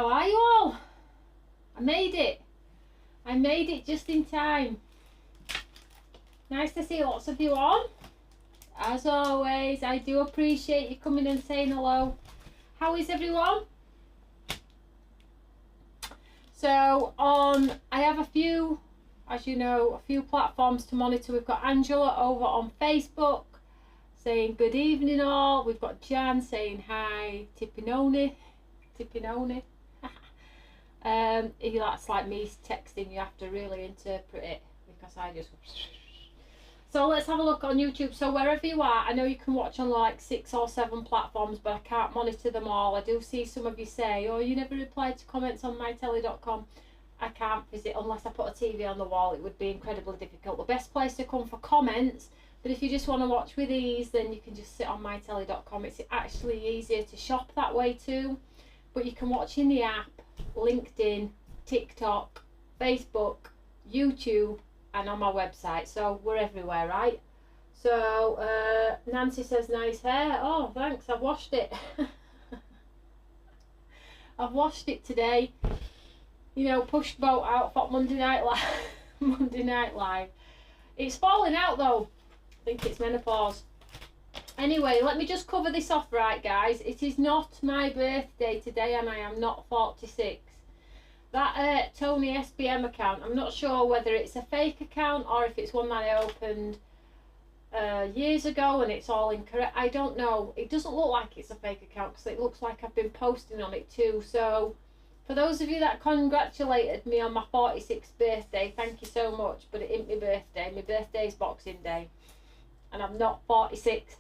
How are you all? I made it. I made it just in time. Nice to see lots of you on. As always, I do appreciate you coming and saying hello. How is everyone? So I have a few, as you know, a few platforms to monitor. We've got Angela over on Facebook saying good evening all. We've got Jan saying hi. Tipinoni. That's like me texting. You have to really interpret it because I just... So let's have a look on YouTube. So wherever you are, I know you can watch on like 6 or 7 platforms, but I can't monitor them all. I do see some of you say, oh, you never replied to comments on mytelly.com. I can't visit unless I put a TV on the wall. It would be incredibly difficult. The best place to come for comments, but if you just want to watch with ease, then you can just sit on mytelly.com. It's actually easier to shop that way too, but you can watch in the app, LinkedIn, TikTok, Facebook, YouTube, and on my website. So we're everywhere, right? So Nancy says nice hair. Oh, thanks. I've washed it. I've washed it today. You know, push boat out for Monday Night Live. Monday Night Live. It's falling out though. I think it's menopause. Anyway, let me just cover this off right, guys. It is not my birthday today, and I am not 46. That Tony SBM account, I'm not sure whether it's a fake account or if it's one that I opened years ago and it's all incorrect. I don't know. It doesn't look like it's a fake account because it looks like I've been posting on it too. So for those of you that congratulated me on my 46th birthday, thank you so much. But it ain't my birthday. My birthday's Boxing Day. And I'm not 46.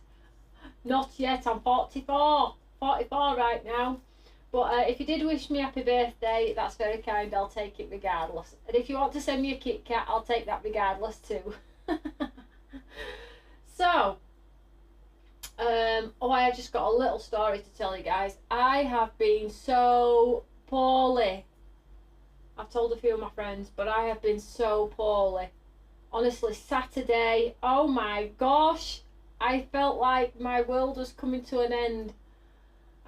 Not yet. I'm 44. 44 right now. But if you did wish me happy birthday, that's very kind. I'll take it regardless. And if you want to send me a Kit Kat, I'll take that regardless too. So, I have just got a little story to tell you guys. I have been so poorly. I've told a few of my friends, but I have been so poorly. Honestly, Saturday, oh my gosh, I felt like my world was coming to an end.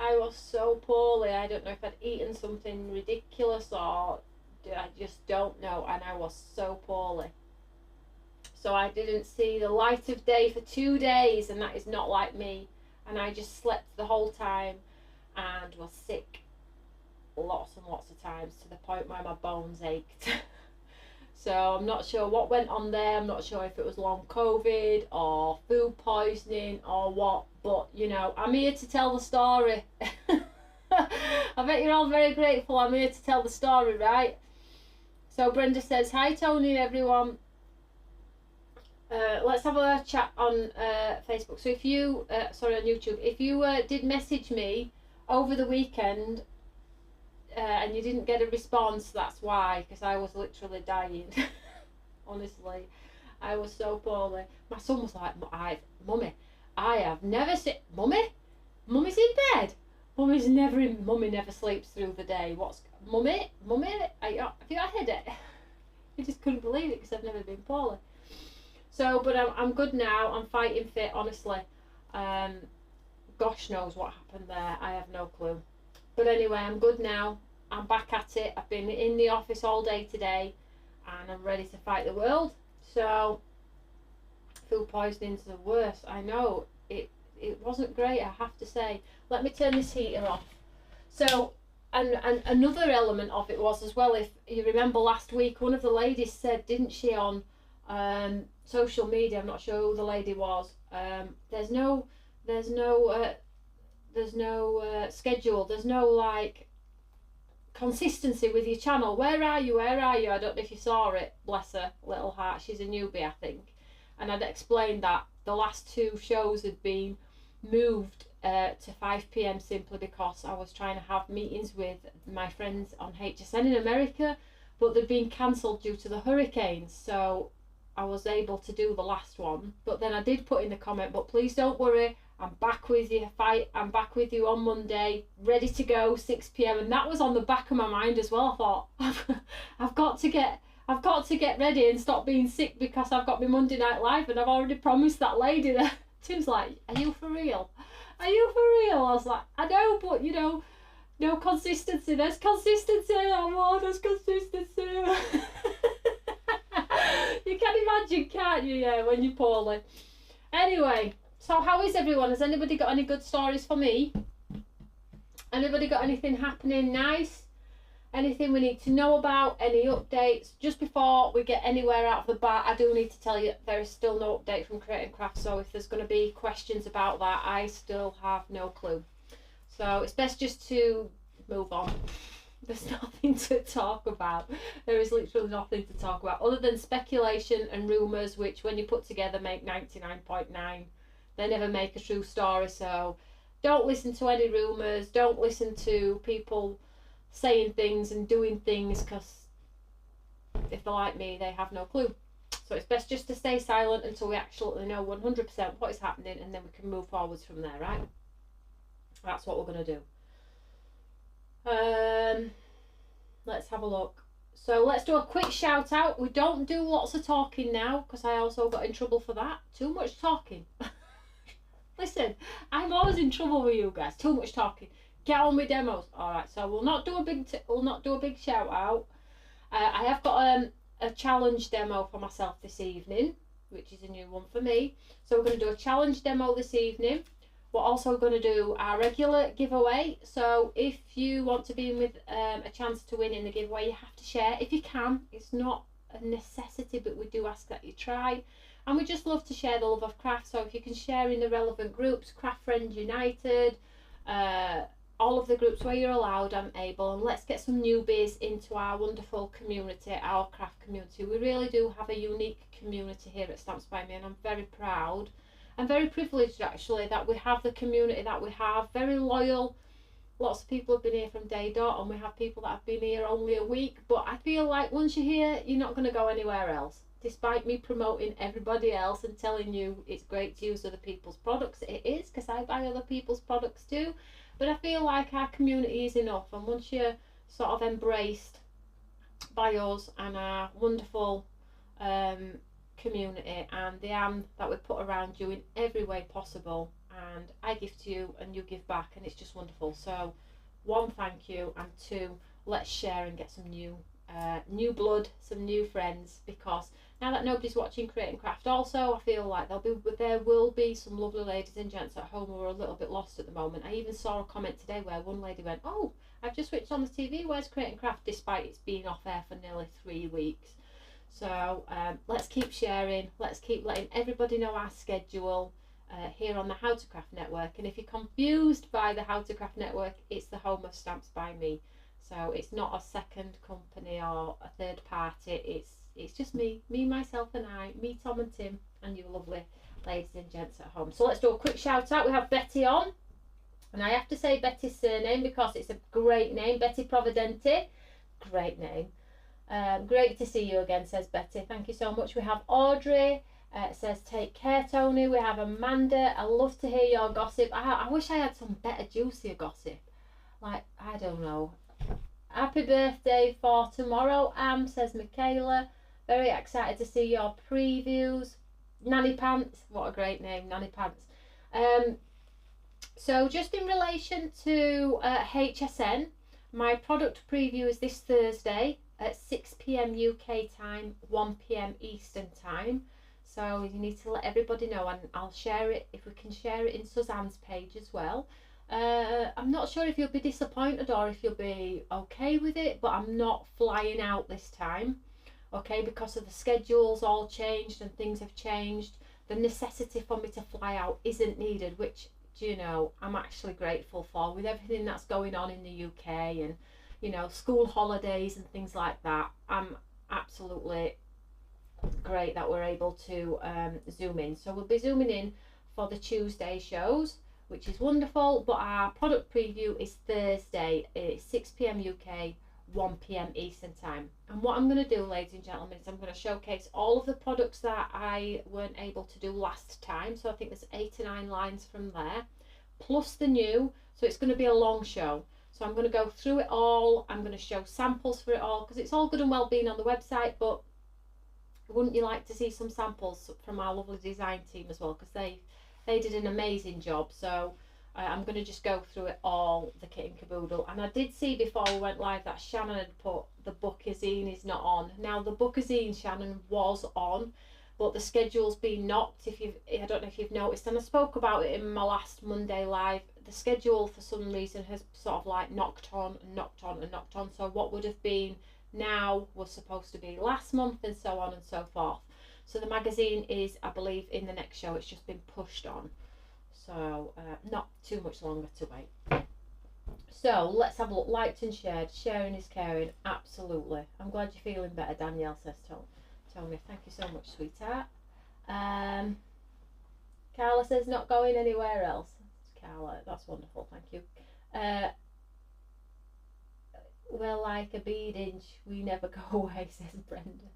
I was so poorly. I don't know if I'd eaten something ridiculous or I just don't know, and I was so poorly. So I didn't see the light of day for 2 days, and that is not like me. And I just slept the whole time and was sick lots and lots of times to the point where my bones ached. So I'm not sure what went on there. I'm not sure if it was long COVID or food poisoning or what. But, you know, I'm here to tell the story. I bet you're all very grateful I'm here to tell the story, right? So Brenda says, hi Tony, everyone. Let's have a chat on Facebook. So if you, sorry, on YouTube, if you did message me over the weekend and you didn't get a response, that's why, because I was literally dying. Honestly, I was so poorly. My son was like, Mummy, I have never seen... Mummy's in bed? Mummy never sleeps through the day. Mummy, have you got a headache? I just couldn't believe it because I've never been poorly. So, but I'm good now. I'm fighting fit, honestly. Gosh knows what happened there. I have no clue. But anyway, I'm good now. I'm back at it. I've been in the office all day today and I'm ready to fight the world. So, food poisoning's the worst. I know. It wasn't great, I have to say. Let me turn this heater off. So, and another element of it was as well, if you remember last week, one of the ladies said, didn't she, on social media, I'm not sure who the lady was, there's no schedule, there's no like consistency with your channel. Where are you? I don't know if you saw it. Bless her little heart, she's a newbie, I think. And I'd explained that the last 2 shows had been moved to 5 PM simply because I was trying to have meetings with my friends on HSN in America, but they'd been cancelled due to the hurricanes. So I was able to do the last one, but then I did put in the comment, but please don't worry, I'm back with you. I'm back with you on Monday, ready to go, 6 PM. And that was on the back of my mind as well. I thought I've got to get ready and stop being sick because I've got my Monday Night Live and I've already promised that lady that. Tim's like, are you for real? I was like, I know, but you know, No consistency. There's consistency. Oh, there's consistency. You can imagine, can't you? Yeah, when you're poorly. Anyway, so how is everyone? Has anybody got any good stories for me? Anybody got anything happening nice? Anything we need to know about? Any updates? Just before we get anywhere out of the bat, I do need to tell you there is still no update from Creating Craft. So if there's going to be questions about that, I still have no clue. So it's best just to move on. There's nothing to talk about. There is literally nothing to talk about other than speculation and rumours, which when you put together make 99.9. They never make a true story. So don't listen to any rumours. Don't listen to people saying things and doing things, because if they're like me, they have no clue. So it's best just to stay silent until we actually know 100% what is happening, and then we can move forwards from there, right? That's what we're going to do. Let's have a look. So let's do a quick shout out. We don't do lots of talking now, because I also got in trouble for that. Too much talking. Listen, I'm always in trouble with you guys. Too much talking. Get on with demos. All right. So we'll not do a big shout out. I have got a challenge demo for myself this evening, which is a new one for me. So we're going to do a challenge demo this evening. We're also going to do our regular giveaway. So if you want to be in with a chance to win in the giveaway, you have to share if you can. It's not a necessity, but we do ask that you try. And we just love to share the love of craft. So if you can share in the relevant groups, Craft Friends United, all of the groups where you're allowed and able, and let's get some newbies into our wonderful community, our craft community. We really do have a unique community here at Stamps by Me, and I'm very proud and very privileged actually that we have the community that we have. Very loyal. Lots of people have been here from day dot, and we have people that have been here only a week, but I feel like once you're here, you're not going to go anywhere else. Despite me promoting everybody else and telling you it's great to use other people's products, it is, because I buy other people's products too. But I feel like our community is enough, and once you're sort of embraced by us and our wonderful community and the arm that we put around you in every way possible, and I give to you and you give back, and it's just wonderful. So one, thank you, and two, let's share and get some new blood, some new friends, because now that nobody's watching Creating Craft, also I feel like there will be some lovely ladies and gents at home who are a little bit lost at the moment. I even saw a comment today where one lady went, "Oh, I've just switched on the TV, where's Creating Craft?" despite it's been off air for nearly 3 weeks. So let's keep sharing, let's keep letting everybody know our schedule here on the How to Craft Network. And if you're confused by the How to Craft Network, it's the home of Stamps by Me. So it's not a second company or a third party, it's just me, myself and I, me, Tom and Tim, and you lovely ladies and gents at home. So let's do a quick shout out. We have Betty on, and I have to say Betty's surname because it's a great name, Betty Providenti, great name. Great to see you again, says Betty. Thank you so much. We have Audrey, says take care, Tony. We have Amanda, I love to hear your gossip. I wish I had some better, juicier gossip. Like, I don't know. Happy birthday for tomorrow, says Michaela. Very excited to see your previews. Nanny Pants, what a great name, Nanny Pants. So just in relation to HSN, my product preview is this Thursday at 6 PM UK time, 1 PM Eastern time. So you need to let everybody know, and I'll share it, if we can share it in Suzanne's page as well. I'm not sure if you'll be disappointed or if you'll be okay with it, but I'm not flying out this time, okay, because of the schedules all changed and things have changed. The necessity for me to fly out isn't needed, which, do you know, I'm actually grateful for, with everything that's going on in the UK and, you know, school holidays and things like that. I'm absolutely great that we're able to zoom in. So we'll be zooming in for the Tuesday shows, which is wonderful, but our product preview is Thursday. It's 6 PM UK, 1 PM Eastern time. And what I'm going to do, ladies and gentlemen, is I'm going to showcase all of the products that I weren't able to do last time. So I think there's 8 or 9 lines from there, plus the new. So it's going to be a long show. So I'm going to go through it all. I'm going to show samples for it all, because it's all good and well being on the website, but wouldn't you like to see some samples from our lovely design team as well, because they did an amazing job. So I'm going to just go through it all, the kit and caboodle. And I did see before we went live that Shannon had put the bookazine is not on. Now the bookazine, Shannon, was on, but the schedule's been knocked. I don't know if you've noticed, and I spoke about it in my last Monday live. The schedule for some reason has sort of like knocked on and knocked on and knocked on. So what would have been now was supposed to be last month, and so on and so forth. So the magazine is, I believe, in the next show. It's just been pushed on. So not too much longer to wait. So let's have a look. Liked and shared. Sharing is caring. Absolutely. I'm glad you're feeling better, Danielle says Tony. Thank you so much, sweetheart. Carla says not going anywhere else. Carla, that's wonderful. Thank you. We're like a bead inch. We never go away, says Brenda.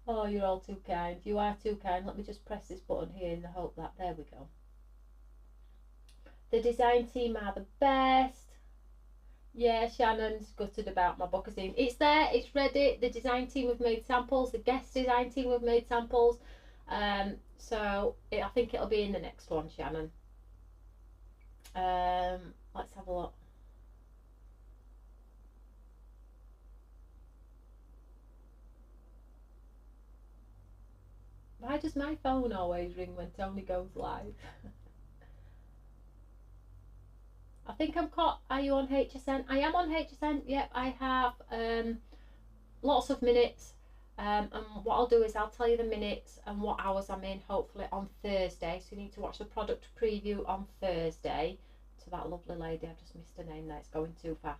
Oh, you're all too kind. You are too kind. Let me just press this button here in the hope that, there we go. The design team are the best. Yeah, Shannon's gutted about my bookazine. It's there, it's ready. The design team have made samples. The guest design team have made samples. So I think it'll be in the next one, Shannon. Let's have a look. Why does my phone always ring when Tony goes live? I think I'm caught. Are you on HSN? I am on HSN. Yep, I have lots of minutes. And what I'll do is I'll tell you the minutes and what hours I'm in, hopefully on Thursday. So you need to watch the product preview on Thursday. To that lovely lady, I've just missed her name there. It's going too fast.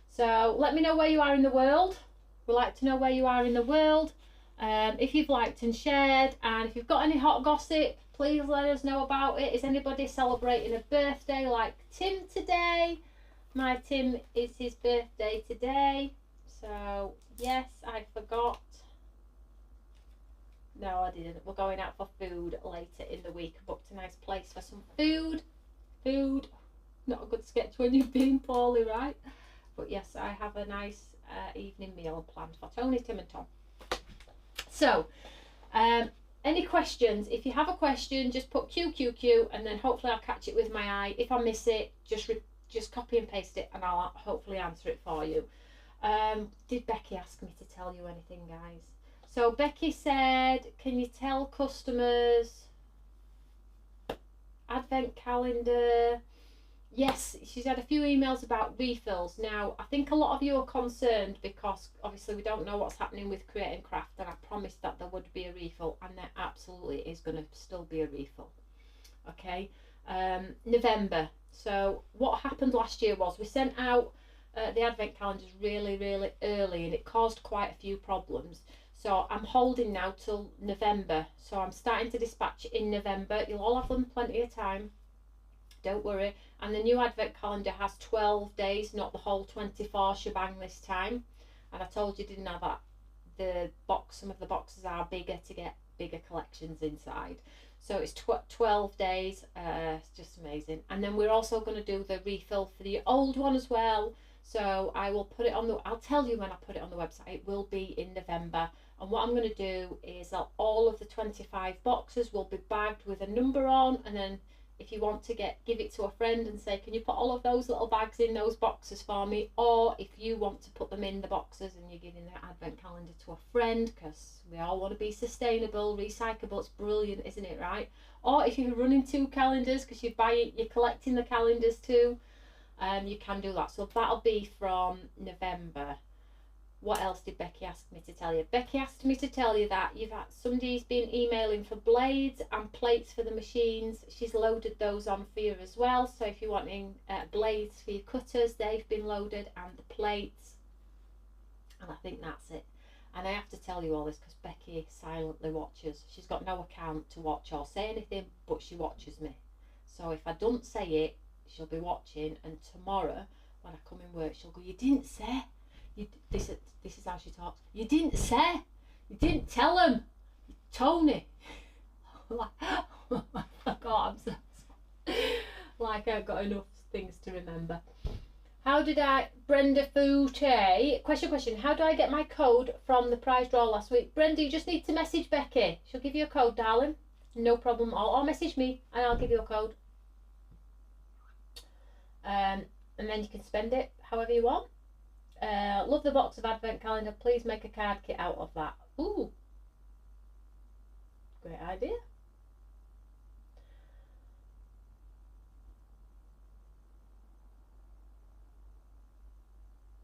So let me know where you are in the world. We'd like to know where you are in the world. If you've liked and shared, and if you've got any hot gossip, please let us know about it. Is anybody celebrating a birthday like Tim today? My Tim is his birthday today. So yes, I forgot. No, I didn't. We're going out for food later in the week. I booked a nice place for some food. Food. Not a good sketch when you've been poorly, right? But yes, I have a nice evening meal planned for Tony, Tim and Tom. So, any questions? If you have a question, just put QQQ and then hopefully I'll catch it with my eye. If I miss it, just copy and paste it and I'll hopefully answer it for you. Did Becky ask me to tell you anything, guys? So Becky said, can you tell customers advent calendar? Yes, she's had a few emails about refills. Now, I think a lot of you are concerned because obviously we don't know what's happening with Create and Craft, and I promised that there would be a refill, and there absolutely is going to still be a refill. Okay, November. So what happened last year was we sent out the advent calendars really, really early, and it caused quite a few problems. So I'm holding now till November. So I'm starting to dispatch in November. You'll all have them plenty of time. Don't worry. And the new advent calendar has 12 days, not the whole 24 shebang this time. And I told you, didn't I, that the box, some of the boxes are bigger to get bigger collections inside. So it's 12 days. It's just amazing. And then we're also going to do the refill for the old one as well. So I will put it on the, I'll tell you when I put it on the website. It will be in November. And what I'm going to do is that all of the 25 boxes will be bagged with a number on, and then if you want to give it to a friend and say, can you put all of those little bags in those boxes for me? Or if you want to put them in the boxes and you're giving the advent calendar to a friend, because we all want to be sustainable, recyclable, it's brilliant, isn't it, right? Or if you're running 2 calendars because you're collecting the calendars too, you can do that. So that'll be from November. What else did Becky ask me to tell you? Becky asked me to tell you that somebody's been emailing for blades and plates for the machines. She's loaded those on for you as well. So if you're wanting blades for your cutters, they've been loaded, and the plates. And I think that's it. And I have to tell you all this because Becky silently watches. She's got no account to watch or say anything, but she watches me. So if I don't say it, she'll be watching, and tomorrow when I come in work, she'll go, you didn't say. This is how she talks. You didn't say. You didn't tell him. Tony. Like, oh my God, I'm so sorry. Like I've got enough things to remember. How did Brenda Fouché, question, how do I get my code from the prize draw last week? Brenda, you just need to message Becky. She'll give you a code, darling. No problem at all. Or message me and I'll give you a code. and then you can spend it however you want. Love the box of advent calendar. Please make a card kit out of that. Ooh, great idea.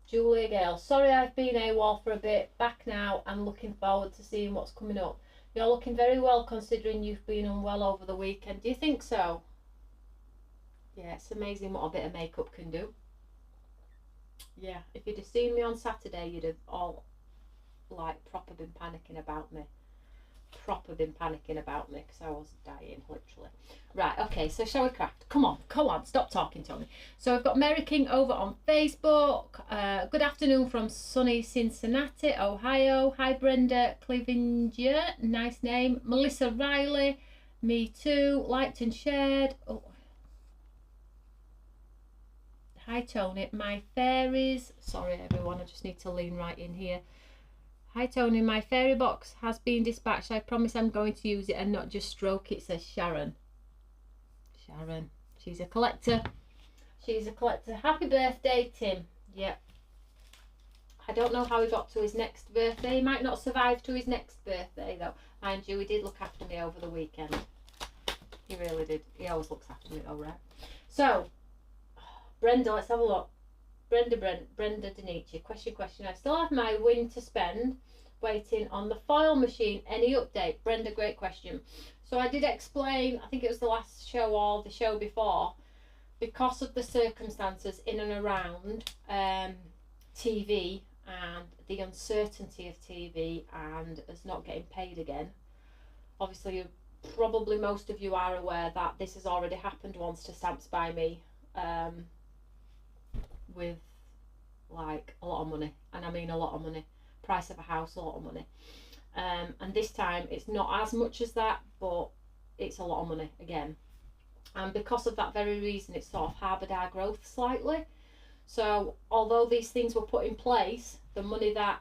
Julia Gale, sorry I've been AWOL for a bit, back now and looking forward to seeing what's coming up. You're looking very well considering you've been unwell over the weekend. Do you think so? Yeah, it's amazing what a bit of makeup can do. Yeah, if you'd have seen me on Saturday, you'd have all like proper been panicking about me. Because I was dying, literally. Right, okay, so shall we craft? Come on, stop talking to me. So we've got Mary King over on Facebook. Good afternoon from sunny Cincinnati, Ohio. Hi Brenda Clevenger, nice name. Melissa Riley, me too, liked and shared. Oh. Hi Tony, my fairies. Sorry everyone, I just need to lean right in here. Hi Tony, my fairy box has been dispatched. I promise I'm going to use it and not just stroke it, says Sharon. Sharon, she's a collector. Happy birthday, Tim. Yep. I don't know how he got to his next birthday. He might not survive to his next birthday though. Mind you, he did look after me over the weekend. He really did. He always looks after me though, right? So, Brenda, let's have a look. Brenda Denici, question. I still have my win to spend waiting on the foil machine. Any update? Brenda, great question. So I did explain, I think it was the last show or the show before, because of the circumstances in and around TV and the uncertainty of TV and us not getting paid again. Obviously, probably most of you are aware that this has already happened once to Stamps by Me. With like a lot of money, and I mean a lot of money, price of a house, a lot of money, and this time it's not as much as that, but it's a lot of money again, and because of that very reason it's sort of harboured our growth slightly. So although these things were put in place, the money that,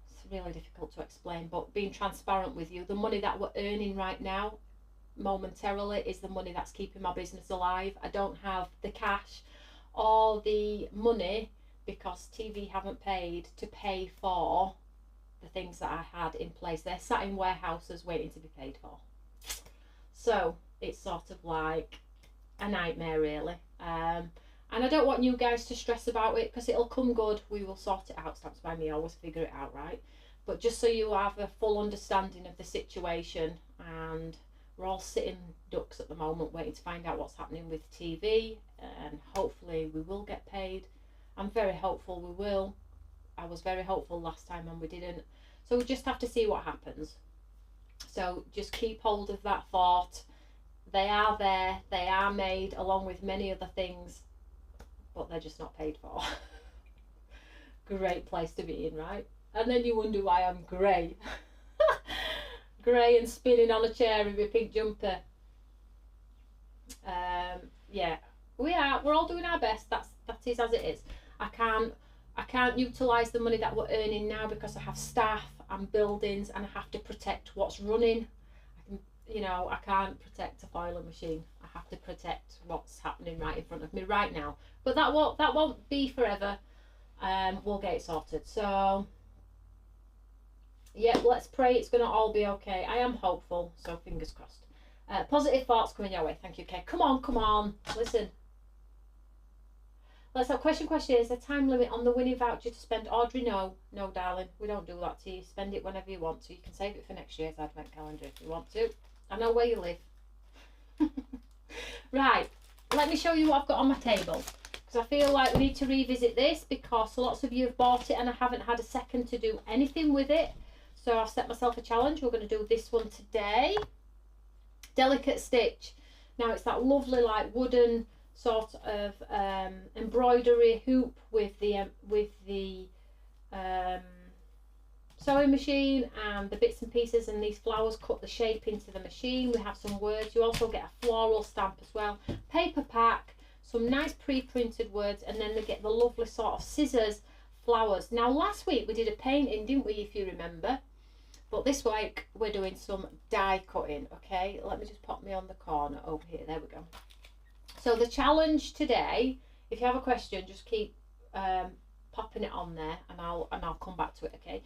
it's really difficult to explain, but being transparent with you, the money that we're earning right now momentarily is the money that's keeping my business alive. I don't have the cash or the money, because TV haven't paid, to pay for the things that I had in place. They're sat in warehouses waiting to be paid for. So it's sort of like a nightmare really. And I don't want you guys to stress about it, because it'll come good. We will sort it out. Stamps by Me always figure it out, right? But just so you have a full understanding of the situation, and we're all sitting ducks at the moment waiting to find out what's happening with TV, and hopefully we will get paid. I'm very hopeful we will. I was very hopeful last time and we didn't. So we just have to see what happens. So just keep hold of that thought. They are there, they are made along with many other things, but they're just not paid for. Great place to be in, right? And then you wonder why I'm grey. Grey and spinning on a chair in my pink jumper. Yeah, we're all doing our best. That is as it is. I can't utilise the money that we're earning now because I have staff and buildings and I have to protect what's running. I can't protect a foiling machine. I have to protect what's happening right in front of me right now. But that won't be forever. We'll get it sorted. So yeah, let's pray it's going to all be okay. I am hopeful, so fingers crossed. Positive thoughts coming your way. Thank you, Kay. Come on. Listen. Let's have question. Is there a time limit on the winning voucher to spend? Audrey, no, darling. We don't do that to you. Spend it whenever you want to. You can save it for next year's advent calendar if you want to. I know where you live. Right. Let me show you what I've got on my table. Because I feel like we need to revisit this because lots of you have bought it and I haven't had a second to do anything with it. So I've set myself a challenge. We're going to do this one today. Delicate Stitch. Now it's that lovely like wooden sort of embroidery hoop with the sewing machine and the bits and pieces, and these flowers cut the shape into the machine. We have some words. You also get a floral stamp as well. Paper pack, some nice pre-printed words, and then they get the lovely sort of scissors flowers. Now last week we did a painting, didn't we, if you remember? But this week we're doing some die cutting. Okay, let me just pop me on the corner over here. There we go. So the challenge today If you have a question, just keep popping it on there, and I'll come back to it. Okay.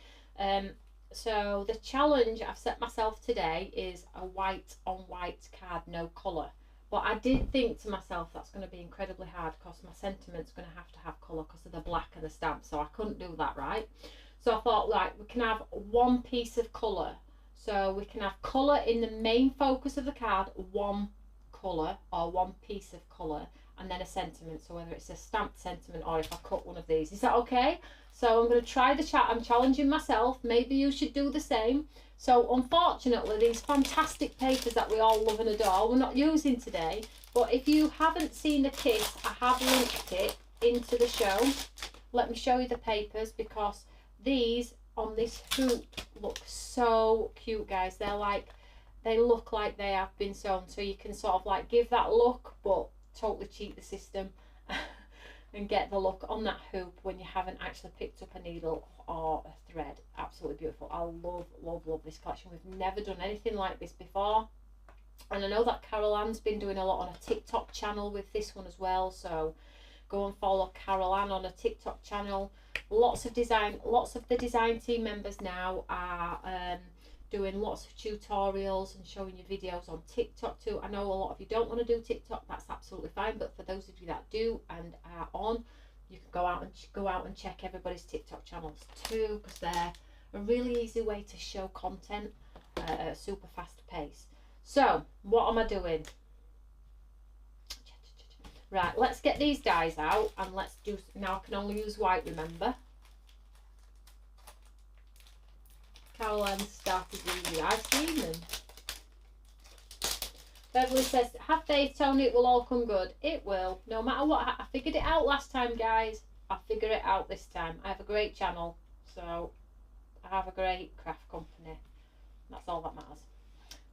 So the challenge I've set myself today is a white on white card, no colour. But I did think to myself that's going to be incredibly hard because my sentiment's going to have colour because of the black and the stamp, so I couldn't do that, right? So I thought, like, we can have one piece of colour. So we can have colour in the main focus of the card, one colour or one piece of colour, and then a sentiment. So whether it's a stamped sentiment or if I cut one of these. Is that okay? So I'm going to try the chat. I'm challenging myself. Maybe you should do the same. So unfortunately, these fantastic papers that we all love and adore, we're not using today. But if you haven't seen the kit, I have linked it into the show. Let me show you the papers, because these on this hoop look so cute, guys. They look like they have been sewn, so you can sort of like give that look but totally cheat the system and get the look on that hoop when you haven't actually picked up a needle or a thread. Absolutely beautiful. I love this collection. We've never done anything like this before, and I know that Carol Ann's been doing a lot on a TikTok channel with this one as well, so go and follow Carol Ann on a TikTok channel. Lots of the design team members now are doing lots of tutorials and showing you videos on TikTok too. I know a lot of you don't want to do TikTok, that's absolutely fine, but for those of you that do and are on, you can go out and check everybody's TikTok channels too, because they're a really easy way to show content at a super fast pace. So what am I doing? Right, let's get these dies out, and let's do, now I can only use white, remember. Carol Ann started easy. I've seen them. Beverly says, have faith, Tony, it will all come good. It will. No matter what. I figured it out last time, guys. I'll figure it out this time. I have a great channel, so I have a great craft company. That's all that matters.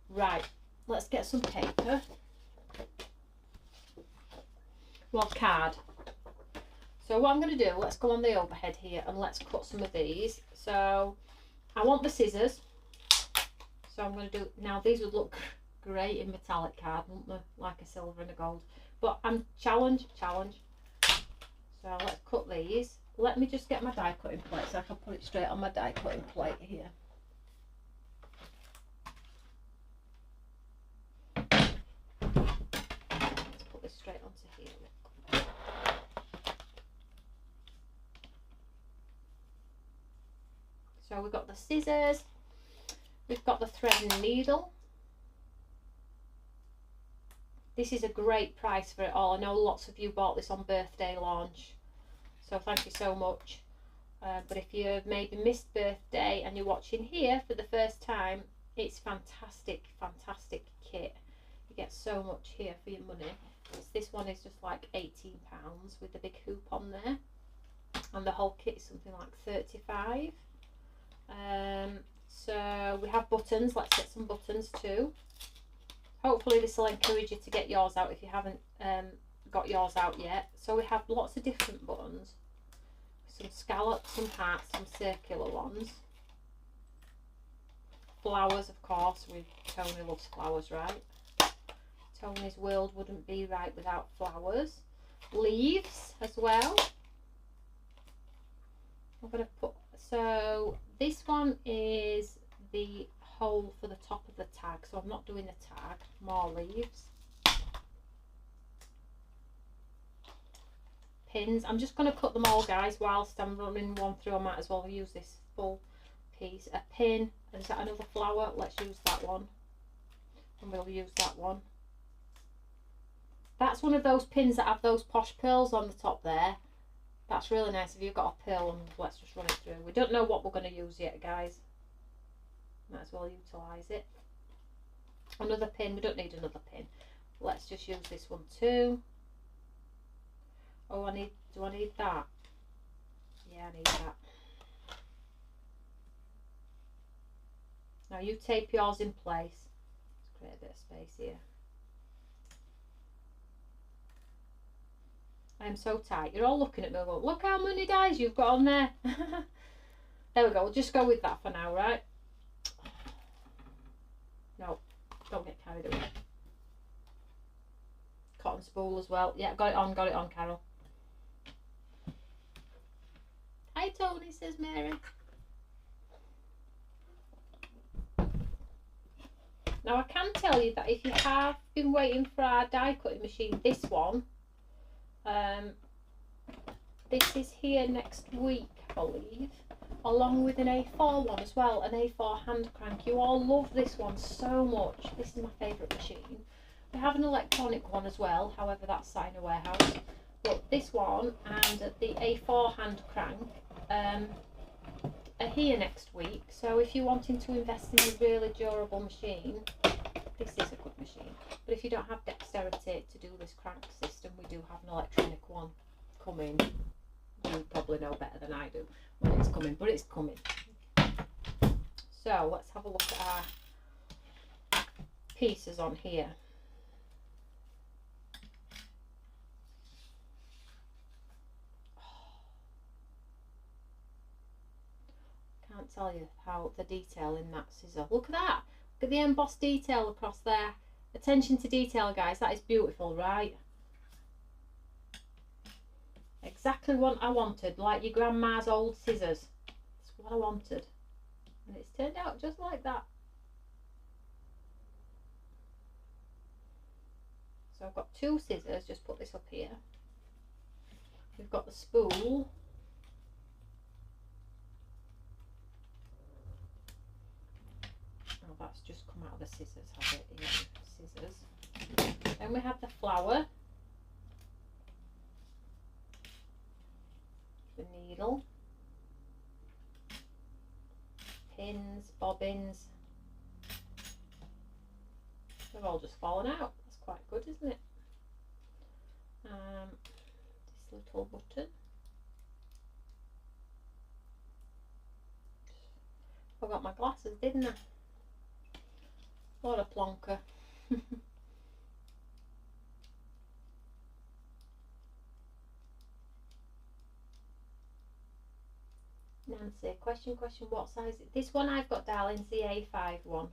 Right, let's get some paper. Well, card. So what I'm going to do, let's go on the overhead here and let's cut some of these. So I want the scissors, so I'm going to do, now these would look great in metallic card, wouldn't they? Like a silver and a gold, but I'm challenge. So let's cut these. Let me just get my die cutting plate so I can put it straight on my die cutting plate here. Let's put this straight onto here. So we've got the scissors, we've got the thread and needle. This is a great price for it all. I know lots of you bought this on birthday launch, so thank you so much. But if you've maybe missed birthday and you're watching here for the first time, it's fantastic kit. You get so much here for your money. This one is just like £18 with the big hoop on there, and the whole kit is something like 35. So we have buttons. Let's get some buttons too. Hopefully this will encourage you to get yours out if you haven't got yours out yet. So we have lots of different buttons, some scallops, some hearts, some circular ones, flowers, of course. Tony loves flowers, right? Tony's world wouldn't be right without flowers. Leaves as well. I'm going to put, so this one is the hole for the top of the tag, so I'm not doing the tag. More leaves. Pins. I'm just going to cut them all, guys, whilst I'm running one through. I might as well use this full piece. A pin. Is that another flower? Let's use that one. And we'll use that one. That's one of those pins that have those Posh Pearls on the top there. That's really nice. If you've got a pearl, and let's just run it through. We don't know what we're going to use yet, guys. Might as well utilise it. Another pin. We don't need another pin. Let's just use this one too. Oh, do I need that? Yeah, I need that. Now you tape yours in place. Let's create a bit of space here. I am so tight. You're all looking at me going, look how many dies you've got on there. There we go. We'll just go with that for now, right? No, don't get carried away. Cotton spool as well. Yeah, got it on, Carol. Hi Tony, says Mary. Now I can tell you that if you have been waiting for our die cutting machine, this one, this is here next week, I believe, along with an A4 one as well, an A4 hand crank. You all love this one so much. This is my favourite machine. We have an electronic one as well, however that's sat in a warehouse. But this one and the A4 hand crank are here next week. So if you're wanting to invest in a really durable machine, this is a good machine. But if you don't have dexterity to do this crank system, we do have an electronic one coming. You probably know better than I do when it's coming, but it's coming. So let's have a look at our pieces on here. Can't tell you how the detail in that scissor. Look at that. Look at the embossed detail across there. Attention to detail, guys. That is beautiful, right? Exactly what I wanted, like your grandma's old scissors. That's what I wanted. And it's turned out just like that. So I've got two scissors, just put this up here. We've got the spool. Oh, that's just come out of the scissors, has it? Yeah, scissors. Then we have the flower. The needle, pins, bobbins, they've all just fallen out. That's quite good, isn't it? This little button. Forgot my glasses, didn't I? What a plonker. Nancy, question, what size? This one I've got, darling's the A5 one.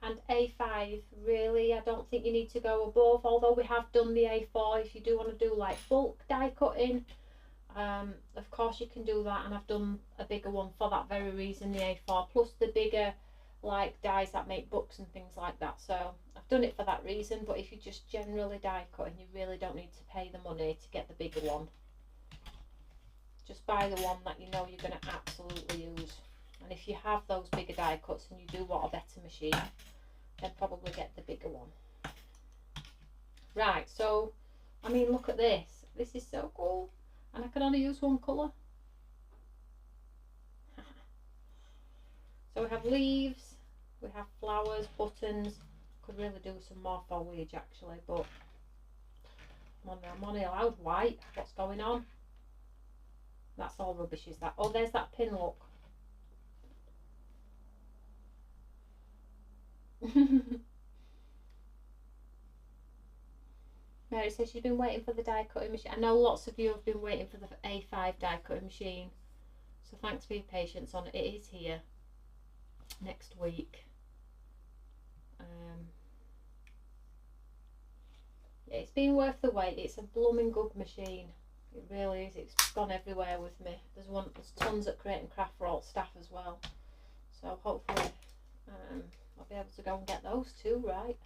And A5, really, I don't think you need to go above, although we have done the A4 if you do want to do like bulk die cutting. Of course you can do that, and I've done a bigger one for that very reason, the A4, plus the bigger like dies that make books and things like that. So I've done it for that reason, but if you just generally die cutting, you really don't need to pay the money to get the bigger one. Just buy the one that you know you're going to absolutely use. And if you have those bigger die cuts and you do want a better machine, then probably get the bigger one. Right, so, I mean, look at this. This is so cool. And I can only use one colour. So we have leaves, we have flowers, buttons. Could really do some more foliage actually, but I'm only allowed white. What's going on? That's all rubbish, is that? Oh, there's that pin, look. Mary says she's been waiting for the die cutting machine. I know lots of you have been waiting for the A5 die cutting machine. So thanks for your patience on it. It is here next week. Yeah, it's been worth the wait. It's a blooming good machine. It really is. It's gone everywhere with me. There's tons at Create and Craft for all staff as well. So hopefully I'll be able to go and get those too, right?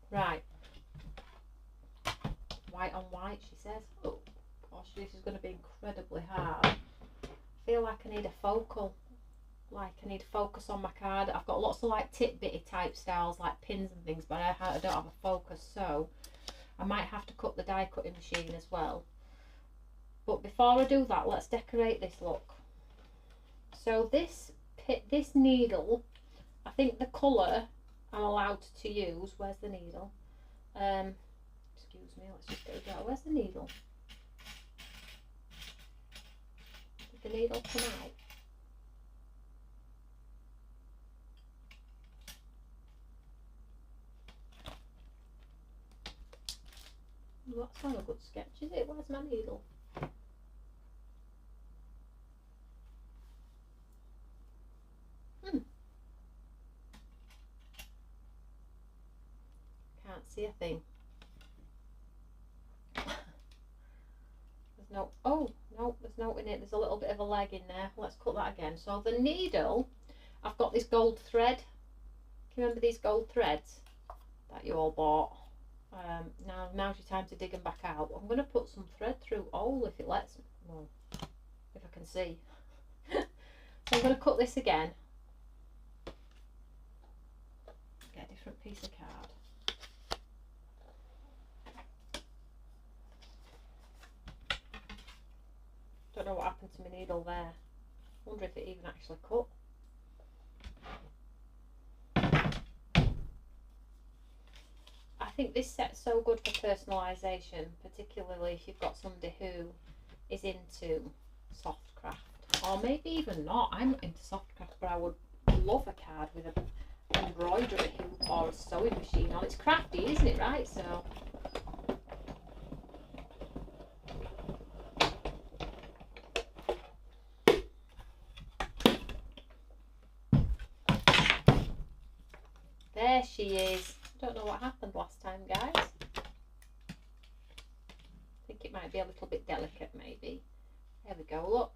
Right. White on white, she says. Oh gosh, this is going to be incredibly hard. I feel like I need a focal. Like I need focus on my card. I've got lots of like tip-bitty type styles like pins and things, but I don't have a focus, so I might have to cut the die cutting machine as well. But before I do that, let's decorate this look. So this needle, I think the colour I'm allowed to use, where's the needle? Excuse me, let's just get it out. Where's the needle? Did the needle come out? Well, that's not a good sketch, is it? Where's my needle? Can't see a thing. There's no, oh, no, there's no in it. There's a little bit of a leg in there. Let's cut that again. So the needle, I've got this gold thread. Can you remember these gold threads that you all bought? Now's your time to dig them back out. I'm going to put some thread through all if it lets me. Well, if I can see. So I'm going to cut this again. Get a different piece of card. Don't know what happened to my needle there. Wonder if it even actually cut. I think this set's so good for personalisation, particularly if you've got somebody who is into soft craft, or maybe even not. I'm not into soft craft, but I would love a card with an embroidery hoop or a sewing machine on. It's crafty, isn't it, right? So there she is. I don't know what happened last time, guys. I think it might be a little bit delicate, maybe. There we go, look.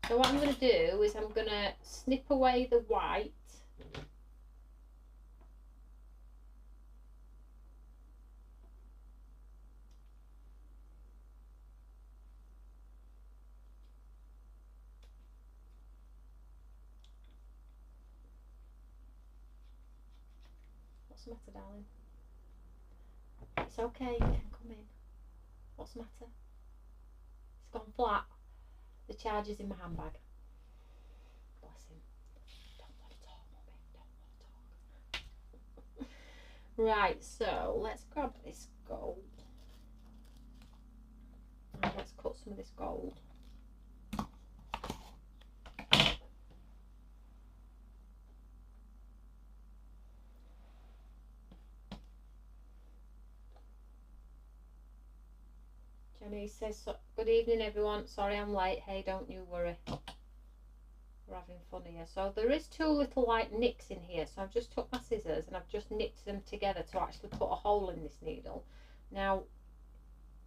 So what I'm going to do is I'm going to snip away the white. What's the matter, darling? It's okay, you can come in. What's the matter? It's gone flat. The charger's in my handbag. Bless him. Don't want to talk, Mummy. Don't want to talk. Right, so let's grab this gold. And let's cut some of this gold. Jenny says, so, good evening everyone, sorry I'm late. Hey, don't you worry, we're having fun here. So there is two little like nicks in here, so I've just took my scissors and I've just nicked them together to actually put a hole in this needle. Now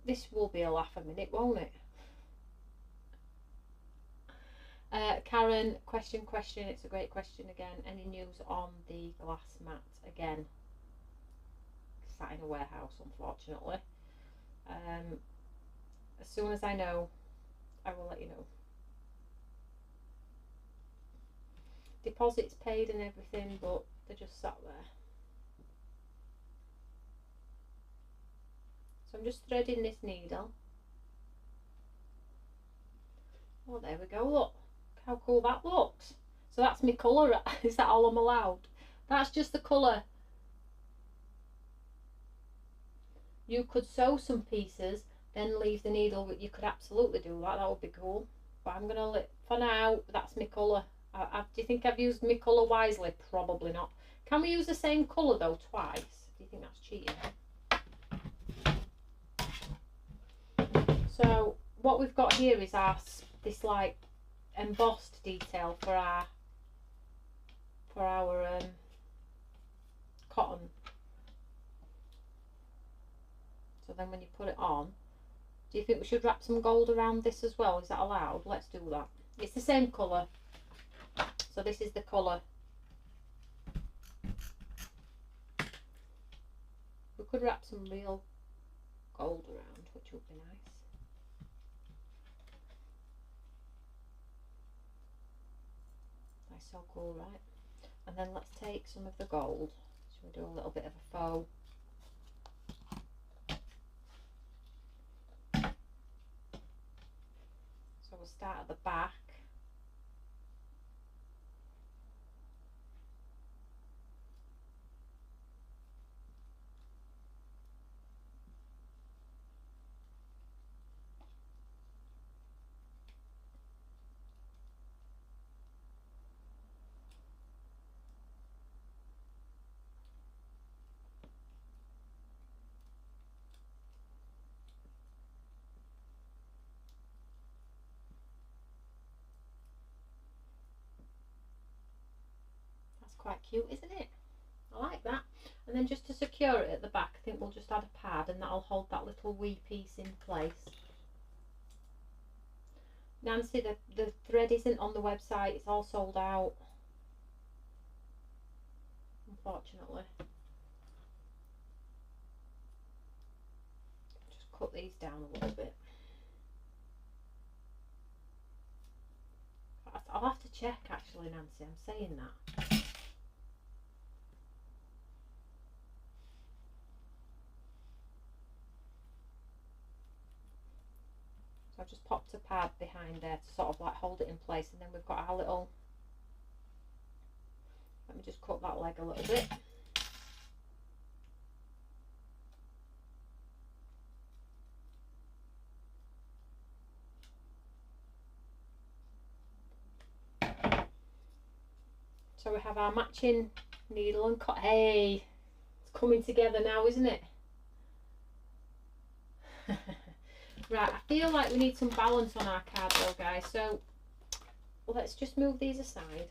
this will be a laugh a minute, won't it? Karen, question, it's a great question again. Any news on the glass mat again? Sat in a warehouse, unfortunately. As soon as I know, I will let you know. Deposits paid and everything, but they're just sat there. So I'm just threading this needle. Oh, there we go, look how cool that looks. So that's my colour. Is that all I'm allowed? That's just the colour. You could sew some pieces, then leave the needle, but you could absolutely do that. That would be cool. But I'm gonna let, for now, that's my colour. Do you think I've used my colour wisely? Probably not. Can we use the same colour though twice? Do you think that's cheating? So what we've got here is this like embossed detail for our cotton. So then when you put it on, do you think we should wrap some gold around this as well? Is that allowed? Let's do that. It's the same colour. So this is the colour. We could wrap some real gold around, which would be nice. That's so cool, right? And then let's take some of the gold. So we'll do a little bit of a faux. So we'll start at the back. Quite cute, isn't it? I like that. And then just to secure it at the back, I think we'll just add a pad, and that'll hold that little wee piece in place. Nancy, the thread isn't on the website, it's all sold out, unfortunately. Just cut these down a little bit. I'll have to check actually, Nancy, I'm saying that. So I've just popped a pad behind there to sort of like hold it in place, and then we've got our little, let me just cut that leg a little bit. So we have our matching needle and cut. Hey, it's coming together now, isn't it? Right, I feel like we need some balance on our card though, guys, so let's just move these aside.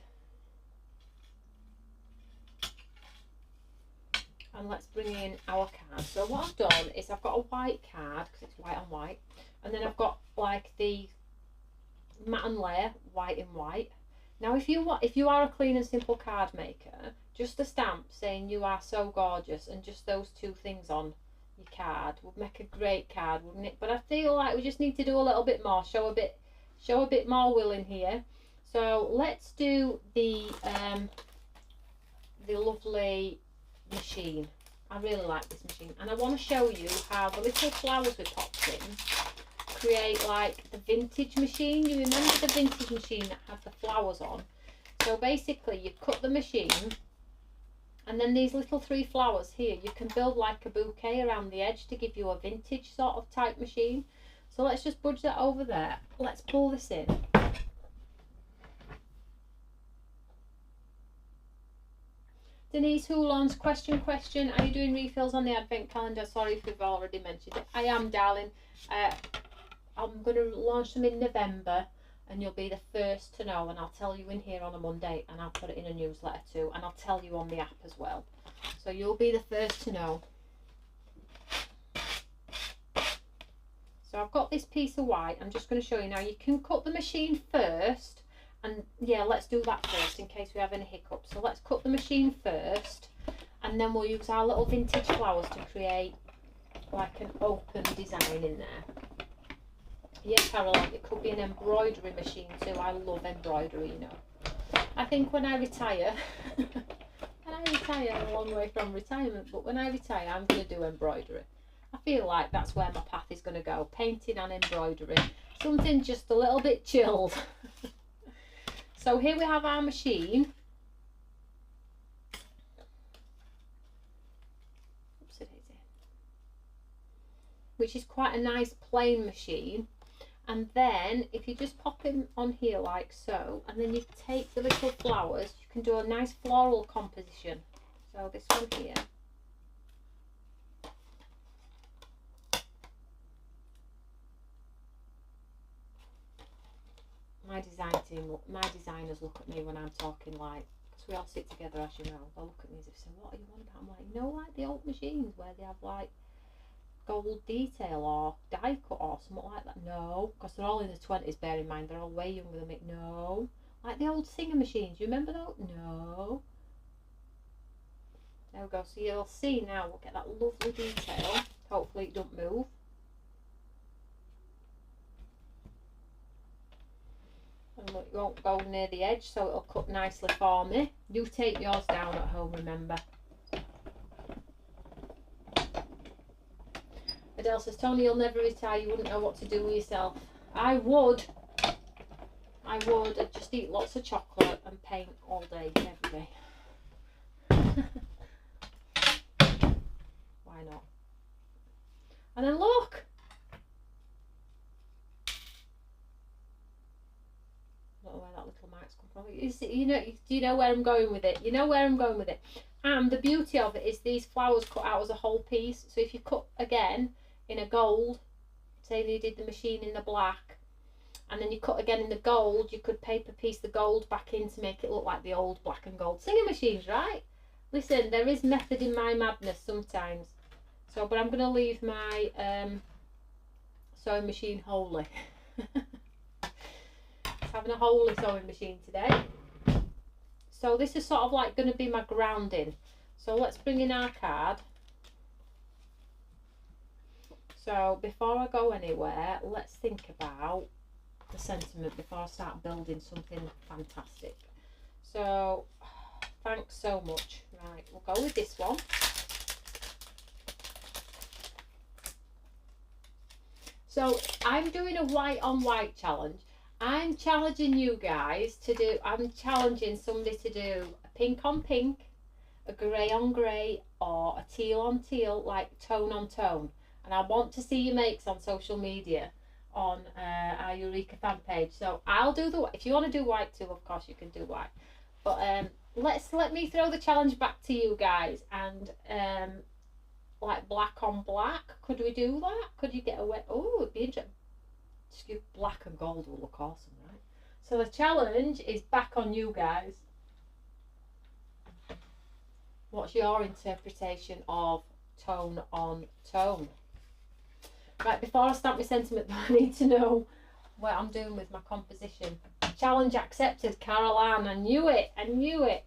And let's bring in our card. So what I've done is I've got a white card, because it's white on white, and then I've got like the matte and layer, white and white. Now if you are a clean and simple card maker, just a stamp saying you are so gorgeous and just those two things on your card would make a great card, wouldn't it? But I feel like we just need to do a little bit more, show a bit more will in here. So let's do the lovely machine. I really like this machine, and I want to show you how the little flowers we popped in create like the vintage machine. You remember the vintage machine that had the flowers on? So basically you cut the machine, and then these little 3 flowers here, you can build like a bouquet around the edge to give you a vintage sort of type machine. So let's just budge that over there. Let's pull this in. Denise Houlon's question, are you doing refills on the advent calendar? Sorry if we've already mentioned it. I am, darling. I'm going to launch them in November, and you'll be the first to know, and I'll tell you in here on a Monday, and I'll put it in a newsletter too, and I'll tell you on the app as well. So you'll be the first to know. So I've got this piece of white. I'm just going to show you now. You can cut the machine first, and yeah, let's do that first in case we have any hiccups. So let's cut the machine first, and then we'll use our little vintage flowers to create like an open design in there. Yeah, Caroline, it could be an embroidery machine too. I love embroidery, you know. I think when I retire, I'm a long way from retirement, but when I retire, I'm going to do embroidery. I feel like that's where my path is going to go, painting and embroidery. Something just a little bit chilled. So here we have our machine. Which is quite a nice plain machine. And then if you just pop him on here like so, and then you take the little flowers, you can do a nice floral composition. So this one here. My designers look at me when I'm talking, like, because we all sit together, as you know, they'll look at me as if saying, what are you on about? I'm like, no, like the old machines where they have like gold detail or die cut or something like that. No, because they're all in the 20s, bear in mind, they're all way younger than me. No, like the old singer machines, you remember those? No. There we go. So you'll see now, we'll get that lovely detail. Hopefully it don't move. And look, it won't go near the edge, so it'll cut nicely for me. You tape yours down at home, remember. Adele says, Tony, you'll never retire, you wouldn't know what to do with yourself. I would. I'd just eat lots of chocolate and paint all day, every day. Why not? And then look! I don't know where that little mark's come from. You know, do you know where I'm going with it? You know where I'm going with it. And the beauty of it is these flowers cut out as a whole piece. So if you cut again in a gold, say you did the machine in the black, and then you cut again in the gold, you could paper piece the gold back in to make it look like the old black and gold singer machines, right? Listen, there is method in my madness sometimes. So, but I'm going to leave my sewing machine holy. Having a holy sewing machine today. So this is sort of like going to be my grounding. So let's bring in our card. So before I go anywhere, let's think about the sentiment before I start building something fantastic. So thanks so much. Right, we'll go with this one. So I'm doing a white on white challenge. I'm challenging you guys to do, I'm challenging somebody to do a pink on pink, a grey on grey, or a teal on teal, like tone on tone. And I want to see your makes on social media on our Eureka fan page. So I'll do the, if you want to do white too, of course you can do white. But let me throw the challenge back to you guys, and like black on black, could we do that? Could you get away? Oh, it'd be interesting. Black and gold will look awesome, right? So the challenge is back on you guys. What's your interpretation of tone on tone? Right, before I start my sentiment, I need to know what I'm doing with my composition. Challenge accepted, Carol Ann. I knew it. I knew it.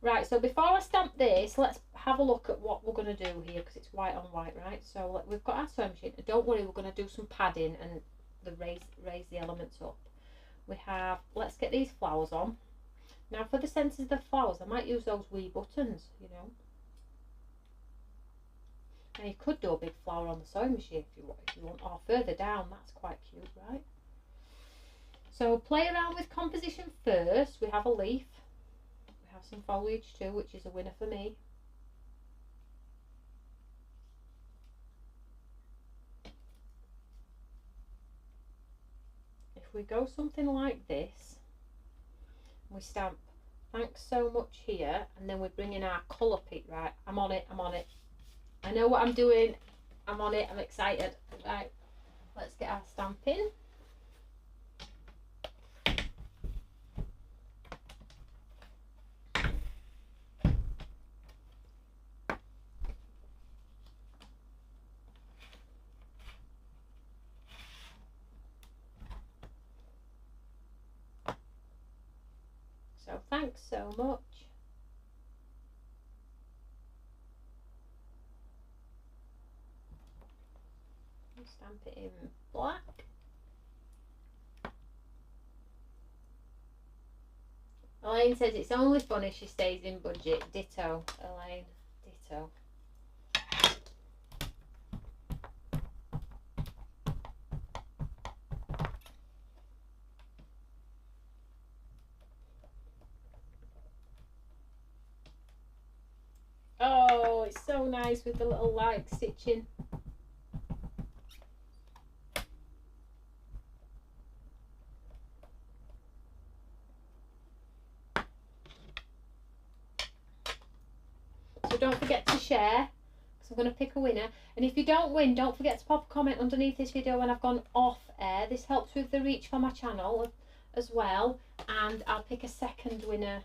Right, so before I stamp this, let's have a look at what we're going to do here, because it's white on white, right? So we've got our sewing machine. Don't worry, we're going to do some padding and raise the elements up. We have, let's get these flowers on. Now for the centres of the flowers, I might use those wee buttons, you know. And you could do a big flower on the sewing machine if you want, or further down. That's quite cute, right? So play around with composition first. We have a leaf. We have some foliage too, which is a winner for me. If we go something like this, we stamp thanks so much here, and then we bring in our colour pick. Right, I'm on it, I'm on it. I know what I'm doing, I'm on it, I'm excited. Right, let's get our stamp in. So thanks so much. Stamp it in black. Elaine says it's only fun if she stays in budget. Ditto, Elaine, ditto. Oh, it's so nice with the little like stitching. So don't forget to share, because I'm going to pick a winner. And if you don't win, don't forget to pop a comment underneath this video when I've gone off air. This helps with the reach for my channel as well. And I'll pick a second winner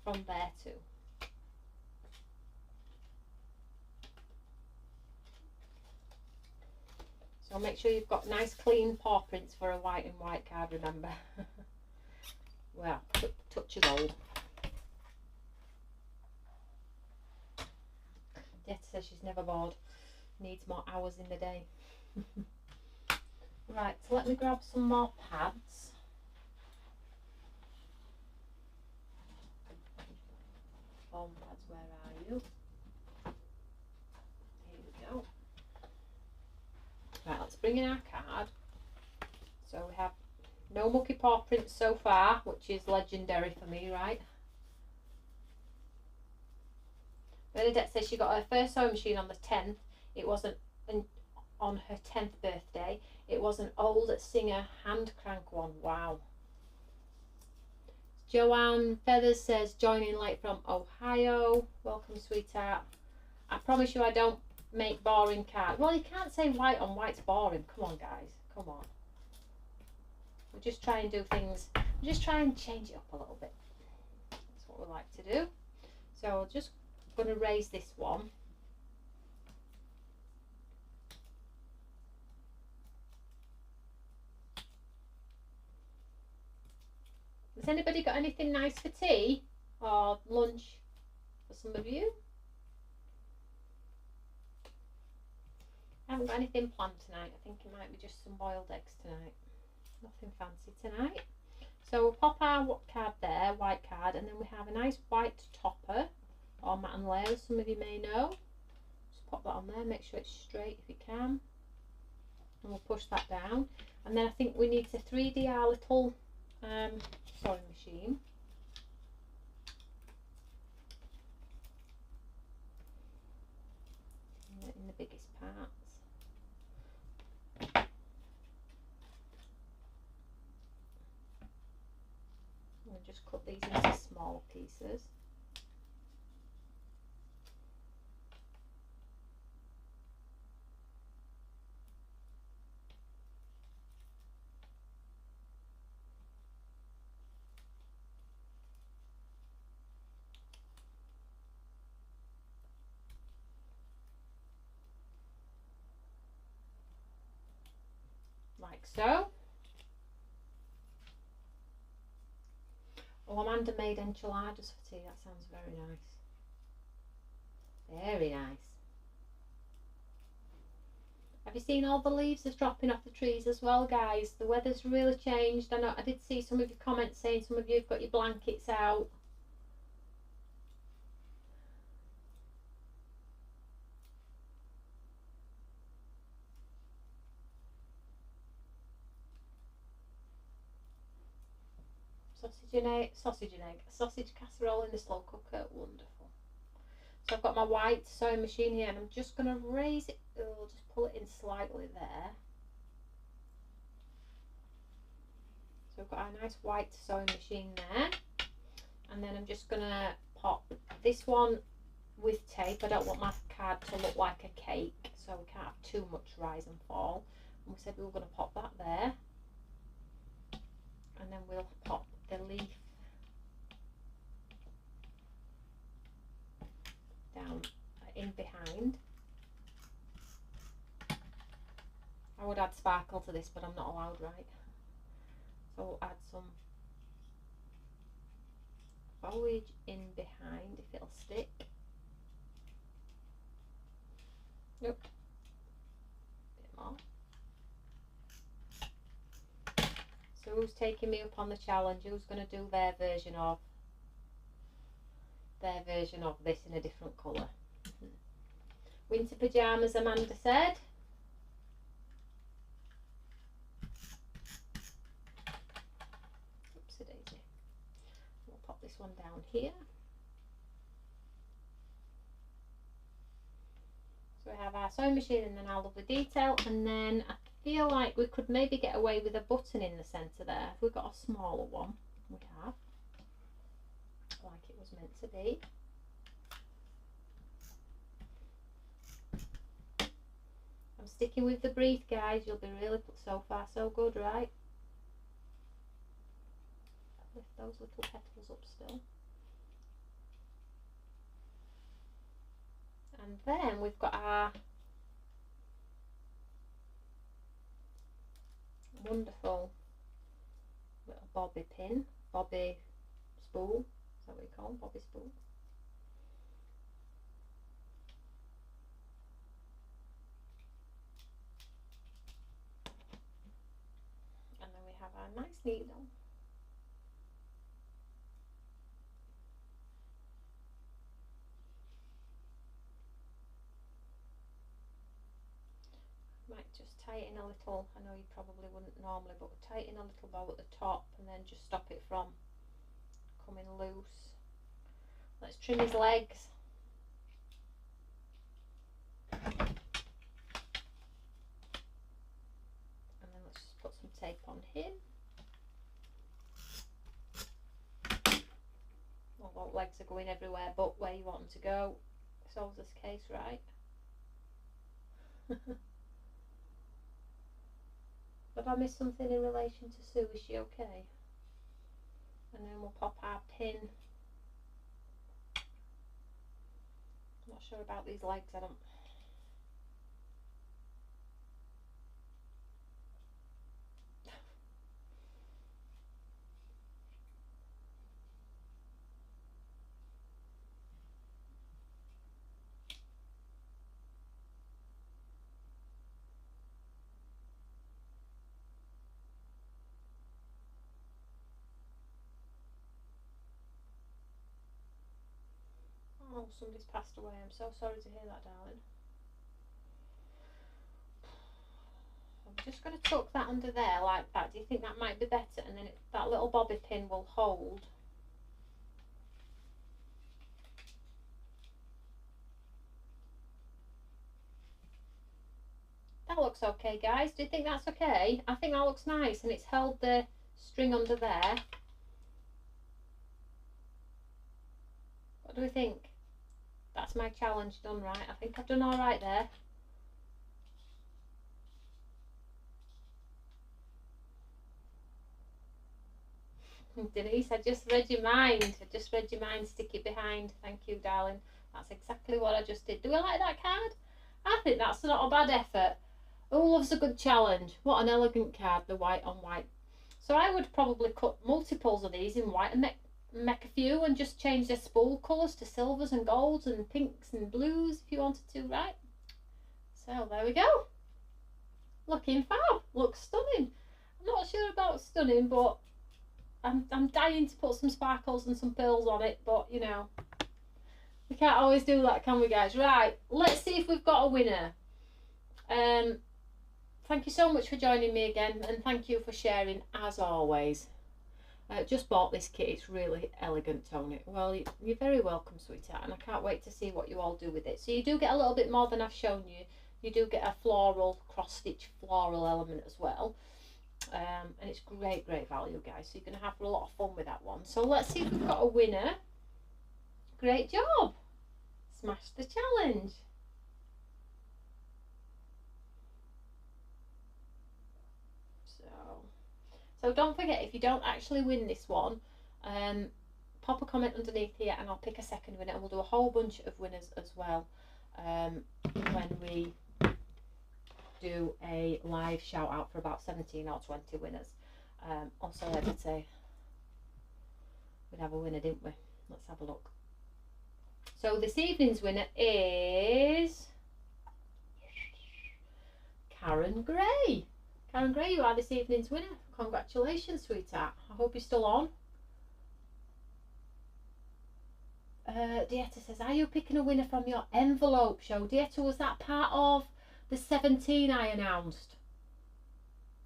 from there too. So make sure you've got nice clean paw prints for a white and white card, remember. Well, touch of gold. Jetta says she's never bored, needs more hours in the day. Right, so let me grab some more pads. Foam pads, where are you? Here we go. Right, let's bring in our card. So we have no mucky paw prints so far, which is legendary for me, right? Bernadette says she got her first sewing machine on the 10th. It wasn't on her 10th birthday. It was an old Singer hand crank one. Wow. Joanne Feathers says joining late from Ohio. Welcome, sweetheart. I promise you I don't make boring cards. Well, you can't say white on white's boring. Come on, guys. Come on. We just try and do things. We just try and change it up a little bit. That's what we like to do. So I'll just going to raise this one. Has anybody got anything nice for tea or lunch for some of you? I haven't got anything planned tonight. I think it might be just some boiled eggs tonight. Nothing fancy tonight. So we'll pop our card there, white card, and then we have a nice white topper or mat and layer, some of you may know. Just pop that on there, make sure it's straight if you can. And we'll push that down. And then I think we need to 3D our little sewing machine. In the biggest parts. And just cut these into small pieces. Like so. Oh, Amanda made enchiladas for tea. That sounds very nice. Very nice. Have you seen all the leaves that's dropping off the trees as well, guys? The weather's really changed. I know I did see some of your comments saying some of you have got your blankets out. Sausage casserole in the slow cooker, wonderful. So I've got my white sewing machine here, and I'm just going to raise it, just pull it in slightly there. So we've got our nice white sewing machine there, and then I'm just going to pop this one with tape. I don't want my card to look like a cake, so we can't have too much rise and fall. And we said we were going to pop that there, and then we'll pop the leaf down in behind. I would add sparkle to this, but I'm not allowed, right? So we'll add some foliage in behind if it'll stick. Nope. Bit more. So who's taking me up on the challenge? Who's going to do their version of this in a different colour? Winter pyjamas, Amanda said. Oopsie daisy. We'll pop this one down here. So we have our sewing machine and then our lovely detail, and then I feel like we could maybe get away with a button in the centre there. If we've got a smaller one, we have, like it was meant to be. I'm sticking with the breathe, guys. You'll be really, so far so good, right? Lift those little petals up still. And then we've got our wonderful little bobby pin, bobby spool, is that what you call them? Bobby spool. And then we have our nice needle. Might just tighten a little, I know you probably wouldn't normally, but tighten a little bow at the top and then just stop it from coming loose. Let's trim his legs. And then let's just put some tape on him. Although legs are going everywhere but where you want them to go. It's always this case, right? But I missed something in relation to Sue. Is she okay? And then we'll pop our pin Not sure about these legs, I don't. Oh, somebody's passed away. I'm so sorry to hear that, darling. I'm just going to tuck that under there like that. Do you think that might be better? And then that little bobby pin will hold. That looks okay, guys. Do you think that's okay? I think that looks nice, and it's held the string under there. What do we think? That's my challenge done right. I think I've done all right there. Denise, I just read your mind. I just read your mind. Stick it behind. Thank you, darling. That's exactly what I just did. Do we like that card? I think that's not a bad effort. Who loves a good challenge? What an elegant card, the white on white. So I would probably cut multiples of these in white and make a few and just change their spool colours to silvers and golds and pinks and blues if you wanted to, right? So there we go. Looking fab. Looks stunning. I'm not sure about stunning, but I'm dying to put some sparkles and some pearls on it, but you know, we can't always do that, can we, guys? Right, let's see if we've got a winner. Thank you so much for joining me again, and thank you for sharing as always. Just bought this kit. It's really elegant, Tony. Well, you're very welcome, sweetheart, and I can't wait to see what you all do with it. So you do get a little bit more than I've shown you. You do get a floral, cross-stitch floral element as well. And it's great value, guys. So you're going to have a lot of fun with that one. So let's see if we've got a winner. Great job. Smashed the challenge. So don't forget, if you don't actually win this one, pop a comment underneath here and I'll pick a second winner, and we'll do a whole bunch of winners as well when we do a live shout out for about 17 or 20 winners. Also, I did say we'd have a winner, didn't we? Let's have a look. So this evening's winner is Karen Gray. Karen Gray, you are this evening's winner. Congratulations, sweetheart. I hope you're still on. Dieta says, are you picking a winner from your envelope show? Dieta, was that part of the 17 I announced?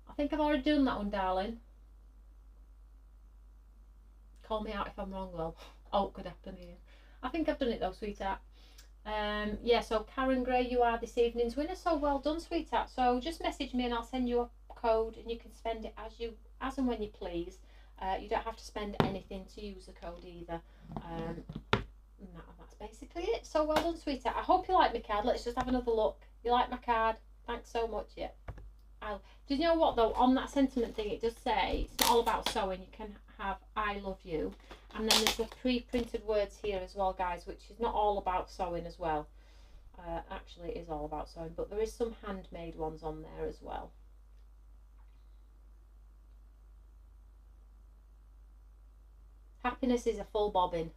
I think I've already done that one, darling. Call me out if I'm wrong, though. Oh, it could happen here. I think I've done it though, sweetheart. Yeah, so Karen Gray, you are this evening's winner. So well done, sweetheart. So just message me and I'll send you a code, and you can spend it as and when you please. You don't have to spend anything to use the code either. That's basically it. So well done, sweetheart. I hope you like my card. Let's just have another look. You like my card? Thanks so much. Yeah. Do you know what though? On that sentiment thing, it does say it's not all about sewing. You can have I love you, and then there's the pre-printed words here as well, guys, which is not all about sewing as well. Actually, it is all about sewing, but there is some handmade ones on there as well. Happiness is a full bobbin.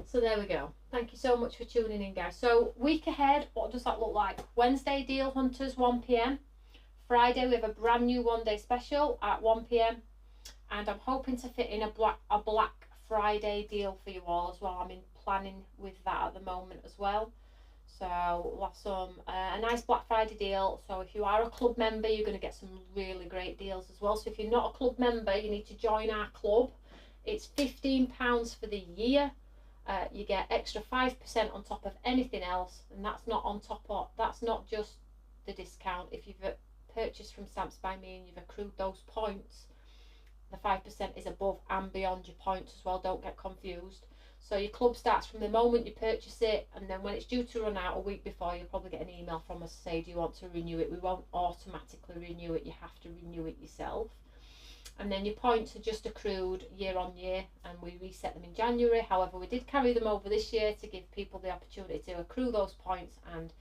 So there we go. Thank you so much for tuning in, guys. So week ahead, what does that look like? Wednesday, Deal Hunters, 1 p.m. Friday, we have a brand new one-day special at 1 p.m. And I'm hoping to fit in a Black Friday deal for you all as well. I'm in planning with that at the moment as well. So we'll have some a nice Black Friday deal. So if you are a club member, you're going to get some really great deals as well. So if you're not a club member, you need to join our club. It's £15 for the year. You get extra 5% on top of anything else, and that's not on top of, that's not just the discount. If you've purchased from Stamps by Me and you've accrued those points, the 5% is above and beyond your points as well. Don't get confused. So your club starts from the moment you purchase it, and then when it's due to run out a week before, you'll probably get an email from us to say, do you want to renew it? We won't automatically renew it. You have to renew it yourself. And then your points are just accrued year on year, and we reset them in January. However, we did carry them over this year to give people the opportunity to accrue those points and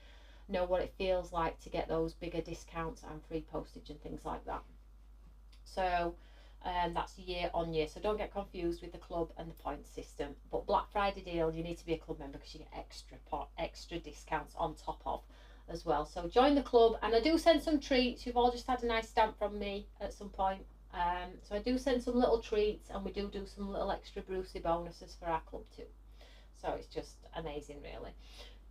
know what it feels like to get those bigger discounts and free postage and things like that. So that's year on year, so don't get confused with the club and the point system. But Black Friday deal, you need to be a club member because you get extra discounts on top of as well. So join the club, and I do send some treats. You've all just had a nice stamp from me at some point. So I do send some little treats, and we do some little extra Brucey bonuses for our club too. So it's just amazing, really.